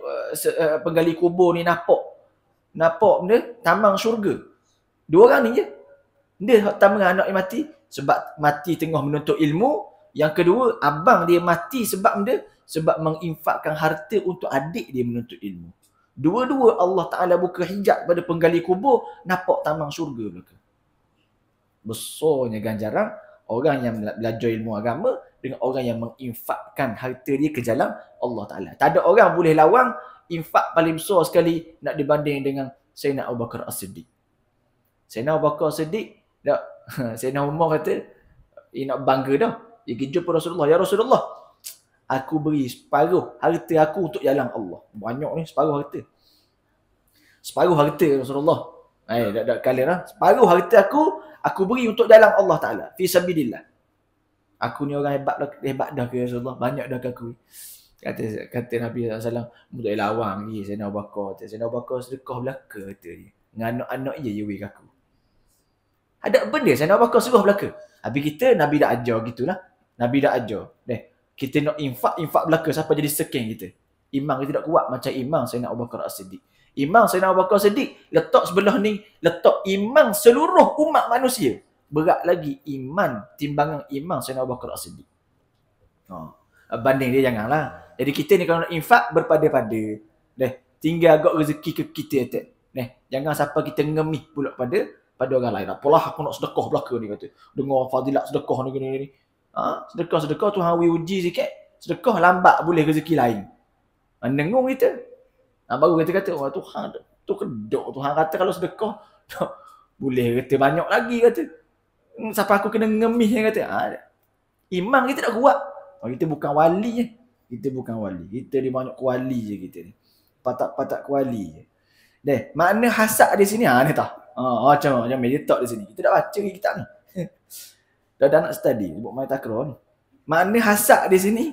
penggali kubur ni, nampak benda tamang syurga. Dua orang ni je. Dia pertama anak dia mati sebab mati tengah menuntut ilmu. Yang kedua, abang dia mati sebab benda, sebab menginfakkan harta untuk adik dia menuntut ilmu. Dua-dua Allah Ta'ala buka hijab pada penggali kubur, nampak tamang syurga belaka. Besarnya ganjaran orang yang belajar ilmu agama dengan orang yang menginfakkan harta dia ke jalan Allah Ta'ala. Tak ada orang boleh lawan infak paling besar sekali nak dibanding dengan Sayyidina Abu Bakar As-Siddiq. Sayyidina Abu Bakar As-Siddiq, Sayyidina Umar kata, nak bangga dah. Dia pergi jumpa Rasulullah. Ya Rasulullah, aku beri separuh harta aku untuk jalan Allah. Banyak ni separuh harta. Separuh harta Rasulullah. Dah kalian lah. Separuh harta aku beri untuk jalan Allah Ta'ala. Fi sabilillah. Aku ni orang hebat dah ke Rasulullah. Banyak dah ke aku. Kata Nabi SAW, untuk lawang lagi Sayyidina Abu Bakar. Sayyidina Abu Bakar sedekah belaka kata dia. Dengan anak-anak je beri ke aku. Ada benda Sayyidina Abu Bakar suruh belaka. Habis kita, Nabi dah ajar gitulah. Nabi dah ajar. Kita nak infak belaka, siapa jadi seking kita. Imam kita tak kuat macam imam Sayyidina Abu Bakar As-Siddiq. Imam Sayyidina Abu Bakar As-Siddiq letak sebelah ni, letak imam seluruh umat manusia. Berat lagi iman timbangan imam Sayyidina Abu Bakar As-Siddiq. Banding dia janganlah. Jadi kita ni kalau nak infak berpada-pada. Tinggal agak rezeki ke kita tak. Jangan siapa kita ngemih pula pada orang lain. Apalah aku nak sedekah belaka ni kata. Dengar fadilat sedekah ni gini. Sedekah Tuhan uji sikit. Sedekah lambat boleh rezeki lain. Dengung kita. Baru kata Tuhan tu kedok. Tuhan kata kalau sedekah boleh kata banyak lagi kata. Siapa aku kena ngemih kata. Iman kita tak kuat. Kita bukan wali je. Kita bukan wali. Kita ni banyak kuali je kita ni. Patak kuali je. Makna hasad di sini ni tak. Macam meditate di sini. Kita dah baca kitab ni. Dah nak study buat main takraw ni. Makna hasad di sini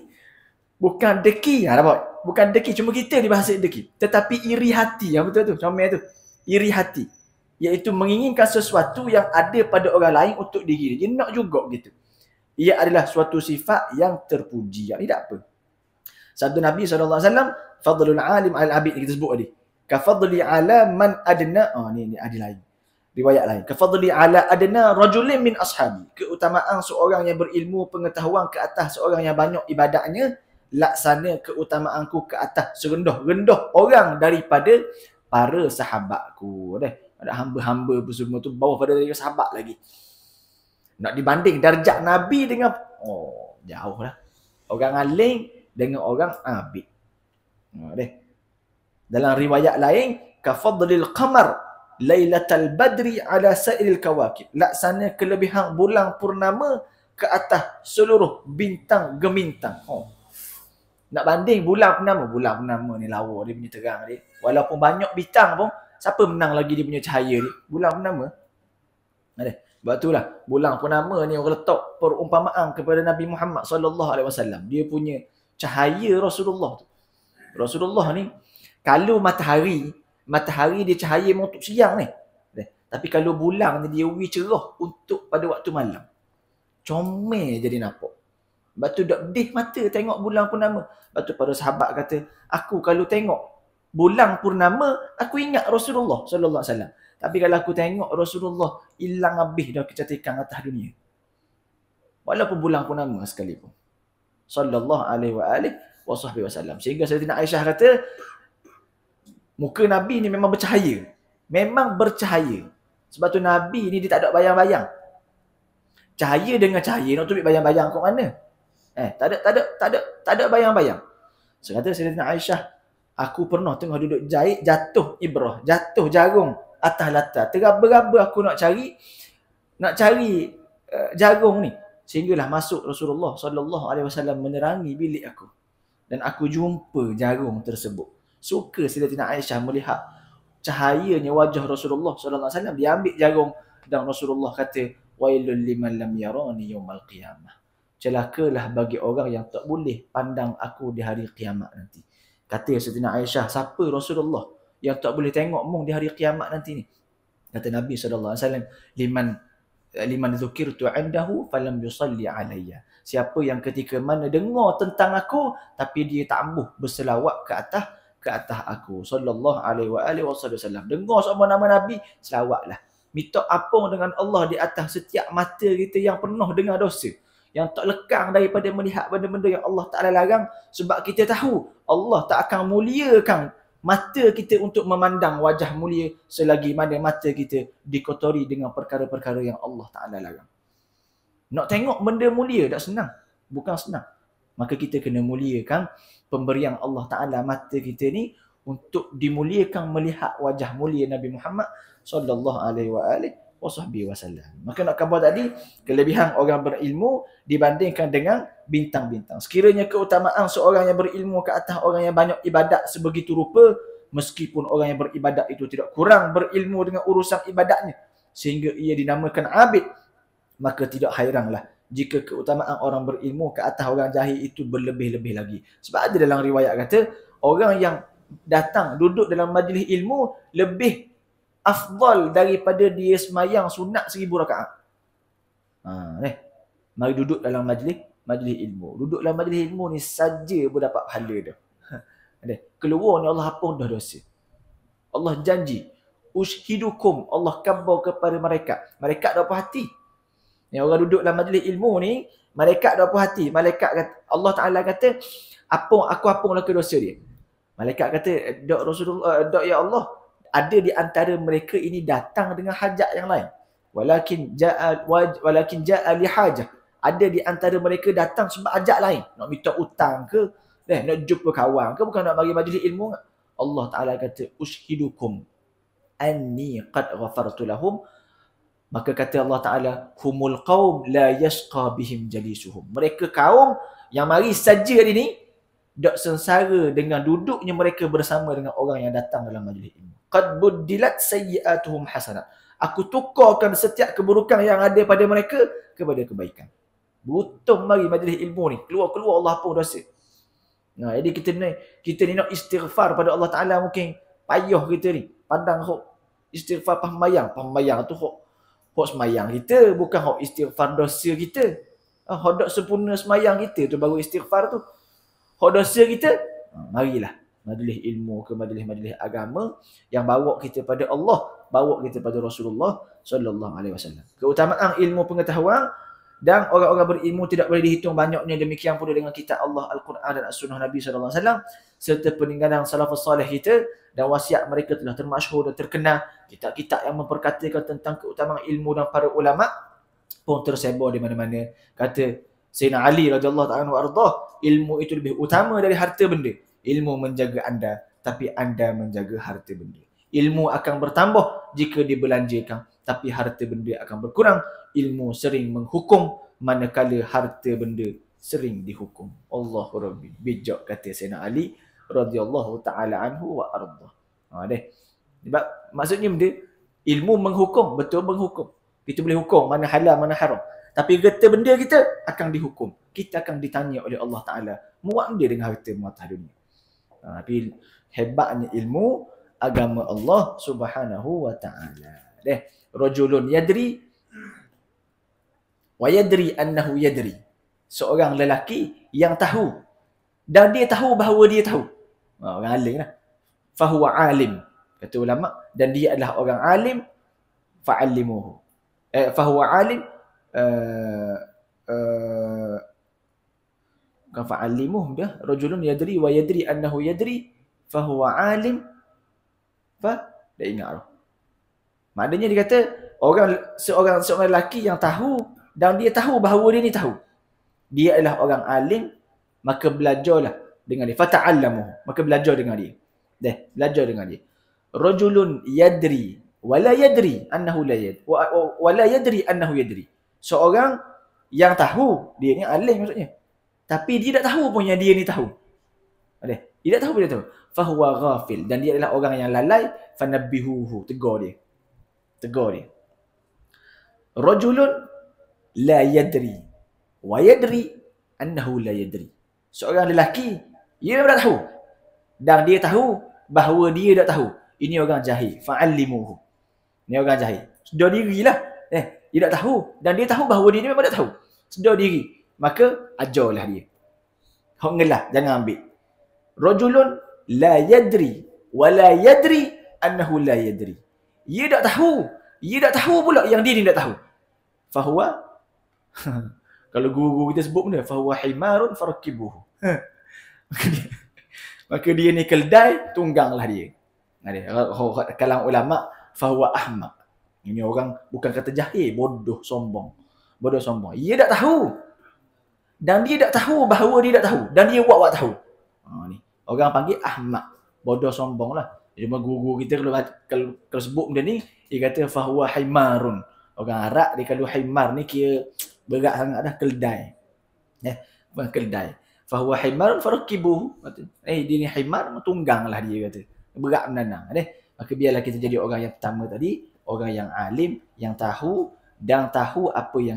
bukan deki. Dapat. Bukan deki, cuma kita dibahasa deki. Tetapi iri hati. Yang betul tu, comel tu. Iri hati. Iaitu menginginkan sesuatu yang ada pada orang lain untuk diri dia. Dia nak juga gitu. Ia adalah suatu sifat yang terpuji. Yang ni tak apa. Sabda Nabi SAW, Fadlul alim al-abid, kita sebut tadi. Kafadli ala man adna. Ni ada lain. Riwayat lain. Kafadli ala adna rajulin min ashabi. Keutamaan seorang yang berilmu pengetahuan ke atas seorang yang banyak ibadatnya. Laksana keutamaanku ke atas serendah-rendah orang daripada para sahabatku. Ada hamba-hamba semua tu bawah pada sahabat lagi. Nak dibanding darjat Nabi dengan jauh lah. Orang alim dengan orang abid. Dalam riwayat lain, kafadlil qamar lailatal badri ala sa'iril kawakib. Laksana kelebihan bulan purnama ke atas seluruh bintang gemintang. Nak banding bulan purnama ni lawa dia punya terang dia. Walaupun banyak bintang pun, siapa menang lagi dia punya cahaya ni? Bulan purnama. Sebab itulah bulan purnama ni orang letak perumpamaan kepada Nabi Muhammad SAW. Dia punya cahaya Rasulullah tu. Rasulullah ni kalau matahari dia cahaya untuk siang ni. Tapi kalau bulan ni dia cerah untuk pada waktu malam. Comel jadi nampak. Lepas tu dak pedih mata tengok bulan purnama. Lepas tu para sahabat kata, aku kalau tengok bulan purnama, aku ingat Rasulullah SAW. Tapi kalau aku tengok Rasulullah, hilang habis dah kecantikan atas dunia. Walaupun bulan purnama sekalipun. Sallallahu alaihi wasallam. Sehingga Sayyidatina Aisyah kata, muka Nabi ni memang bercahaya. Memang bercahaya. Sebab tu Nabi ni dia tak ada bayang-bayang. Cahaya dengan cahaya nak tutup bayang-bayang kat mana? Tak ada bayang-bayang. So kata Sayyidatina Aisyah, aku pernah tengah duduk jahit, jatuh ibrah, jatuh jarum atas latar. Teraba-raba aku nak cari jarum ni. Sehinggalah masuk Rasulullah SAW menerangi bilik aku. Dan aku jumpa jarum tersebut. Suka Sayyidatina Aisyah melihat cahayanya wajah Rasulullah SAW. Dia ambil jarum dan Rasulullah kata, wailul liman lam yarani yaumal qiyamah. Celakalah bagi orang yang tak boleh pandang aku di hari kiamat nanti. Kata Sayyidatina Aisyah, siapa Rasulullah yang tak boleh tengok mung di hari kiamat nanti ni. Kata Nabi SAW, liman dzukirtu indahu falam yusalli alayya. Siapa yang ketika mana dengar tentang aku tapi dia tak ambuh berselawat ke atas aku sallallahu alaihi wasallam. Dengar sama nama Nabi, selawatlah. Minta apung dengan Allah di atas setiap mata kita yang penuh dengan dosa, yang tak lekang daripada melihat benda-benda yang Allah Ta'ala larang, sebab kita tahu Allah tak akan muliakan mata kita untuk memandang wajah mulia selagi mana mata kita dikotori dengan perkara-perkara yang Allah Ta'ala larang. Nak tengok benda mulia tak senang. Bukan senang. Maka kita kena muliakan pemberian Allah Ta'ala mata kita ni untuk dimuliakan melihat wajah mulia Nabi Muhammad sallallahu alaihi wasallam. Maka nak khabar tadi, kelebihan orang berilmu dibandingkan dengan bintang-bintang. Sekiranya keutamaan seorang yang berilmu ke atas orang yang banyak ibadat sebegitu rupa, meskipun orang yang beribadat itu tidak kurang berilmu dengan urusan ibadatnya sehingga ia dinamakan abid, maka tidak hairanlah jika keutamaan orang berilmu ke atas orang jahil itu berlebih-lebih lagi. Sebab ada dalam riwayat kata, orang yang datang duduk dalam majlis ilmu lebih afdal daripada dia semayang sunat 1000 rakaat. Mari duduk dalam majlis ilmu. Duduk dalam majlis ilmu ni saja pun dapat pahala dah. Keluar ni Allah hapus dah dosa. Allah janji, ushidukum, Allah khabar kepada mereka dah puas hati. Yang orang duduk dalam majlis ilmu ni, malaikat dah puas hati. Malaikat kata, Allah Ta'ala kata, aku apunglah ke dosa dia. Malaikat kata, dok Rasulullah, dok ya Allah, ada di antara mereka ini datang dengan hajat yang lain. Walakin ja'a li hajah. Ada di antara mereka datang sebab hajat lain. Nak minta hutang ke, nak jumpa kawan ke, bukan nak bagi majlis ilmu. Allah Ta'ala kata, ushidukum anni qad ghafartu lahum. Maka kata Allah Ta'ala, humul qaum la yashqa bihim jalisuhum. Mereka kaum yang mari saja hari ni tak sengsara dengan duduknya mereka bersama dengan orang yang datang dalam majlis ilmu. Qad buddilat sayyi'atuhum hasanat. Aku tukarkan setiap keburukan yang ada pada mereka kepada kebaikan. Butuh mari majlis ilmu ni, keluar Allah hapus dosa. Nah, jadi kita ni nak istighfar pada Allah Ta'ala, mungkin payah kita ni. Pandang hok istighfar pahmayang tu hok semayang kita, bukan hok istighfar dosa kita. Hok dok sempurna semayang kita tu baru istighfar tu. Hok dosa kita, marilah majlis ilmu ke majlis-majlis agama yang bawa kita pada Allah, bawa kita pada Rasulullah sallallahu alaihi wasallam. Keutamaan ilmu pengetahuan dan orang-orang berilmu tidak boleh dihitung banyaknya, demikian pula dengan kitab Allah, Al-Quran dan As-Sunnah Nabi sallallahu alaihi wasallam serta peninggalan salafus salih kita dan wasiat mereka telah termasyhur dan terkenal. Kitab-kitab yang memperkatakan tentang keutamaan ilmu dan para ulama pun tersebar di mana-mana. Kata Sayyidina Ali radhiyallahu ta'ala anhu, ilmu itu lebih utama dari harta benda. Ilmu menjaga anda, tapi anda menjaga harta benda. Ilmu akan bertambah jika dibelanjakan, tapi harta benda akan berkurang. Ilmu sering menghukum, manakala harta benda sering dihukum. Allahu Rabbi. Bijak kata Sayyidina Ali radhiyallahu ta'ala anhu wa ardah. Sebab maksudnya benda, ilmu menghukum, betul menghukum. Kita boleh hukum mana halal, mana haram. Tapi harta benda kita akan dihukum. Kita akan ditanya oleh Allah Ta'ala, muat dia dengan harta matah dunia. Tapi hebatnya ilmu agama Allah Subhanahu wa Ta'ala. Rajulun yadri wa yadri annahu yadri. Seorang lelaki yang tahu dan dia tahu bahawa dia tahu. Orang alim lah. Fahuwa alim, kata ulama, dan dia adalah orang alim. Fa'allimuhu. Fahuwa alim, bukan fa'allimuhu dah. Rajulun yadri wa yadri annahu yadri fahuwa alim. Dah ingat lah. Maknanya dia kata seorang lelaki yang tahu dan dia tahu bahawa dia ni tahu. Dia adalah orang alim, maka belajarlah dengan dia. Fata'allamuhu, maka belajar dengan dia. Belajar dengan dia. Rajulun yadri wala yadri annahu la yadri wala yadri annahu yadri. Seorang yang tahu, dia ni alim maksudnya, tapi dia tak tahu pun yang dia ni tahu. Dia tak tahu pun dia tahu. Fahuwa ghafil, dan dia adalah orang yang lalai. Fanabbihuhu, tegur dia. Rajulun la yadri wa yadri annahu la yadri. Seorang lelaki, dia tak tahu dan dia tahu bahawa dia tak tahu. ini orang jahil. Fa'allimuhu. Ini orang jahil. Sedar dirilah. Dia tak tahu. Dan dia tahu bahawa dia ni memang tak tahu. Sedar diri. Maka ajarlah dia. Hok ngelah, jangan ambil. Rajulun la yadri wa la yadri annahu la yadri. Dia tak tahu. Dia tak tahu pula yang dia ni tak tahu. Fahuwa kalau guru-guru kita sebut benda, fahuwa himarun farakibuhu. Maka dia ni keldai, tungganglah dia. Kalang ulama, fahuwa ahmaq. Ini orang bukan kata jahil, bodoh sombong. Bodoh sombong. Dia tak tahu. Dan dia tak tahu bahawa dia tak tahu. Dan dia buat tahu. Ni. Orang panggil ahmaq. Bodoh sombong lah. Cuma guru kita kalau sebut benda ni, dia kata fahuwa himarun. Orang Arab dia kalau himar ni kira berat sangat dah, keldai. Bukan keldai. Fahuwa himarun farakibuhu. Dia ni himar, tungganglah dia kata. Berat menanang. Maka biarlah kita jadi orang yang pertama tadi, orang yang alim, yang tahu dan tahu apa yang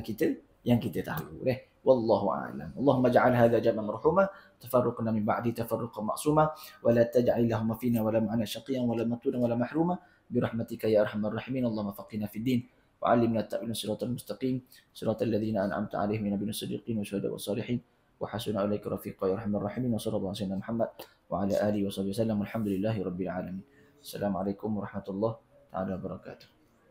kita tahu. Wallahu a'lam. Allahumma ja'al hadha jam'an marhuma, tafarruqna min ba'di tafarruqan ma'suma, wa la taj'al lahum fina wa la ma'ana shaqiyan wa la maturan wa la mahruma bi rahmatika ya arhamar rahimin. Allahumma faqihna fid din wa 'allimna at-ta'wil siratal mustaqim siratal ladzina an'amta 'alaihim minal siddiqin wa syuhada'i was salihin wa hasuna ulaika rafiqa ya arhamar rahimin. Wa sallallahu alaihi wasallam Muhammad wa ala alihi wa sahbihi wasallam. Alhamdulillahi rabbil alamin. Assalamualaikum warahmatullahi taala wabarakatuh.